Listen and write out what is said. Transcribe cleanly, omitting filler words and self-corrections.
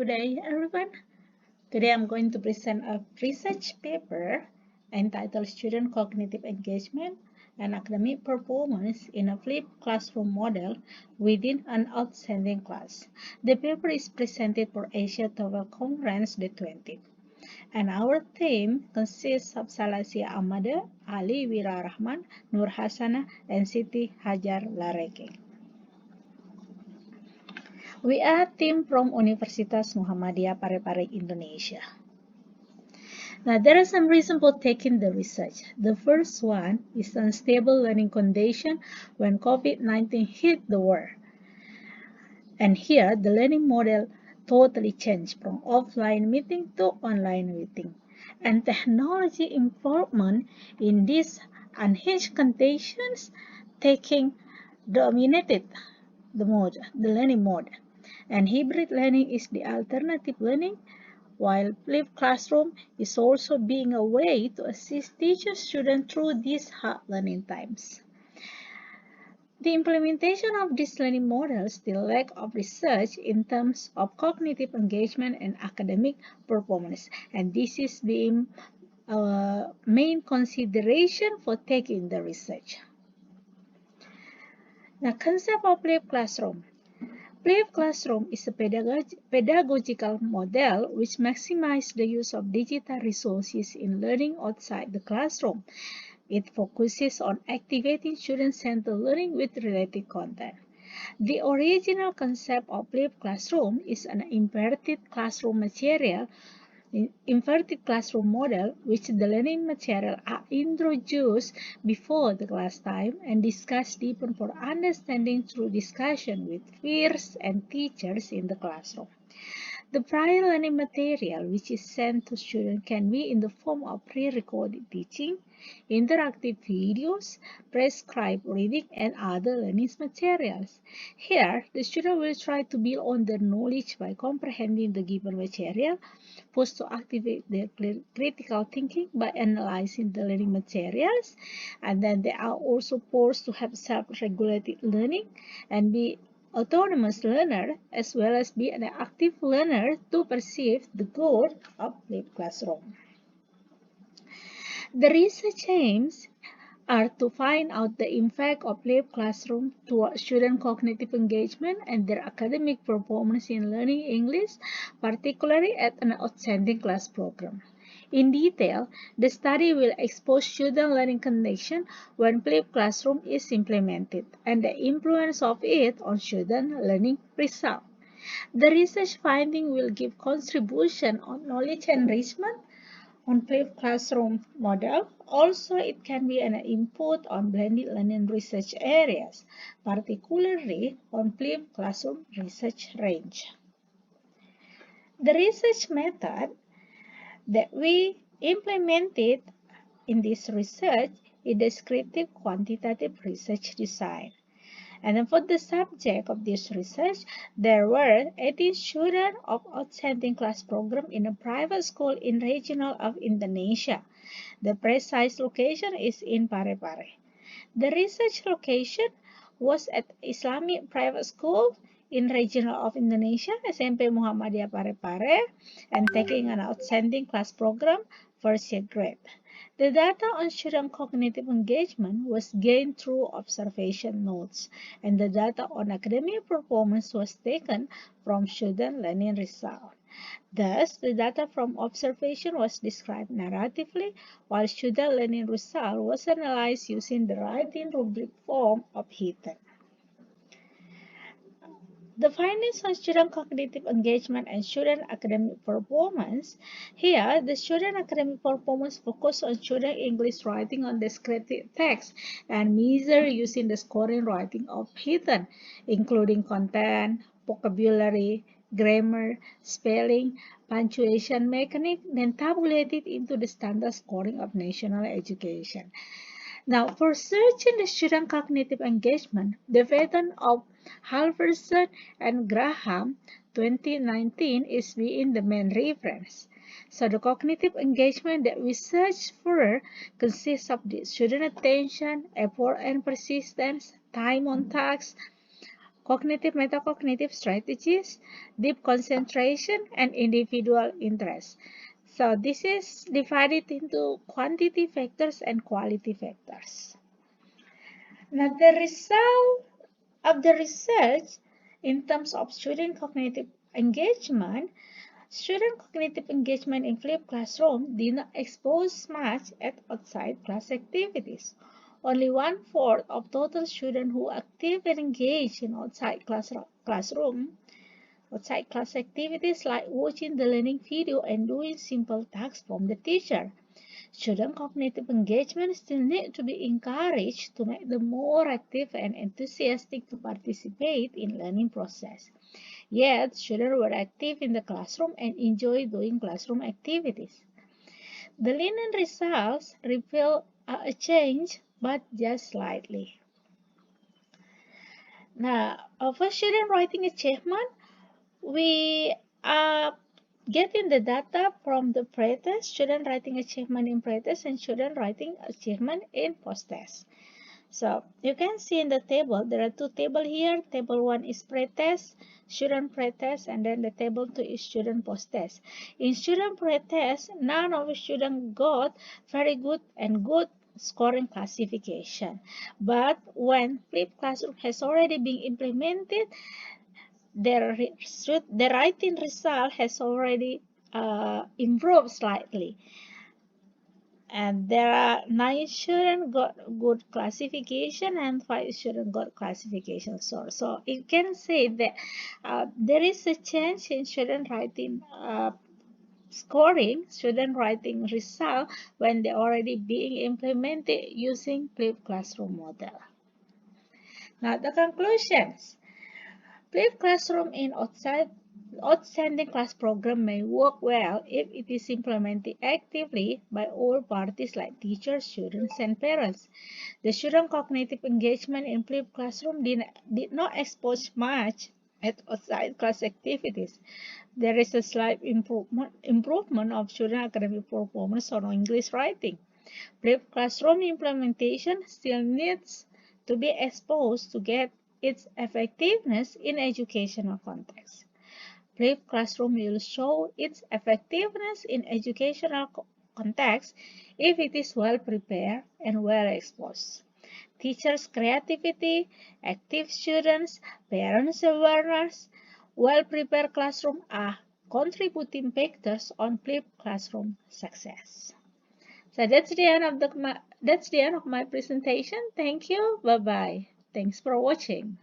Good day, everyone. Today I'm going to present a research paper entitled Student Cognitive Engagement and Academic Performance in a Flipped Classroom Model Within an Outstanding Class. The paper is presented for Asia TOEFL Conference the 20th. And our theme consists of Salasia Amada, Ali Wira Rahman, Nurhasanah, and Siti Hajar Larekeng. We are a team from Universitas Muhammadiyah Parepare, Indonesia. Now, there are some reasons for taking the research. The first one is unstable learning condition when COVID-19 hit the world. And here, the learning model totally changed from offline meeting to online meeting. And technology involvement in these unhinged conditions dominated the learning mode. And hybrid learning is the alternative learning, while flipped classroom is also being a way to assist teachers students through these hard learning times. The implementation of these learning models still lack of research in terms of cognitive engagement and academic performance, and this is the main consideration for taking the research. The concept of flipped classroom. Flipped classroom is a pedagogical model which maximizes the use of digital resources in learning outside the classroom. It focuses on activating student-centered learning with related content. The original concept of flipped classroom is an inverted classroom model, which the learning material are introduced before the class time and discussed deeper for understanding through discussion with peers and teachers in the classroom. The prior learning material which is sent to students can be in the form of pre-recorded teaching, interactive videos, prescribed reading, and other learning materials. Here, the student will try to build on their knowledge by comprehending the given material, forced to activate their critical thinking by analyzing the learning materials, and then they are also forced to have self-regulated learning and be autonomous learner as well as be an active learner to perceive the goal of flipped classroom. The research aims are to find out the impact of flipped classroom toward student cognitive engagement and their academic performance in learning English, particularly at an outstanding class program. In detail, the study will expose student learning condition when flipped classroom is implemented and the influence of it on student learning results. The research finding will give contribution on knowledge enrichment on flipped classroom model. Also, it can be an input on blended learning research areas, particularly on flipped classroom research range. The research method that we implemented in this research is descriptive quantitative research design. And then for the subject of this research, there were 18 students of outstanding class program in a private school in regional of Indonesia. The precise location is in Parepare. The research location was at Islamic private school in regional of Indonesia, SMP Muhammadiyah Parepare, and taking an outstanding class program, first year grade. The data on student cognitive engagement was gained through observation notes, and the data on academic performance was taken from student learning results. Thus, the data from observation was described narratively, while student learning result was analyzed using the writing rubric form of Heaton. The findings on student cognitive engagement and student academic performance. Here, the student academic performance focus on student English writing on descriptive text and measure using the scoring writing of Heaton, including content, vocabulary, grammar, spelling, punctuation mechanic, then tabulated into the standard scoring of national education. Now, for searching the student cognitive engagement, the pattern of Halverson and Graham 2019 is being the main reference. So the cognitive engagement that we search for consists of the student attention, effort and persistence, time on task, cognitive metacognitive strategies, deep concentration, and individual interest. So this is divided into quantity factors and quality factors. Now the result of the research in terms of student cognitive engagement, student cognitive engagement in flipped classroom did not expose much at outside class activities. Only 1/4 of total students who actively engage in outside class activities like watching the learning video and doing simple tasks from the teacher. Student cognitive engagement still need to be encouraged to make them more active and enthusiastic to participate in learning process. Yet, children were active in the classroom and enjoy doing classroom activities. The Linen results reveal a change, but just slightly. Now, for student writing achievement, we are getting the data from the pretest, student writing achievement in pretest and student writing achievement in post-test. So you can see in the table, there are two tables here. Table 1 is pretest, student pretest, and then the table 2 is student post-test. In student pretest, none of the students got very good and good scoring classification. But when flipped classroom has already been implemented, the writing result has already improved slightly. And there are 9 students got good classification and 5 students got classification. So you can say that there is a change in student writing scoring, student writing result when they're already being implemented using flipped classroom model. Now the conclusions. Flipped classroom in outstanding class program may work well if it is implemented actively by all parties like teachers, students, and parents. The student cognitive engagement in flipped classroom did not expose much at outside class activities. There is a slight improvement of student academic performance on English writing. Flipped classroom implementation still needs to be exposed to get its effectiveness in educational context. Flipped classroom will show its effectiveness in educational context if it is well prepared and well exposed. Teachers' creativity, active students, parents' awareness, well-prepared classroom are contributing factors on flipped classroom success. So that's the end of my presentation. Thank you. Bye bye. Thanks for watching.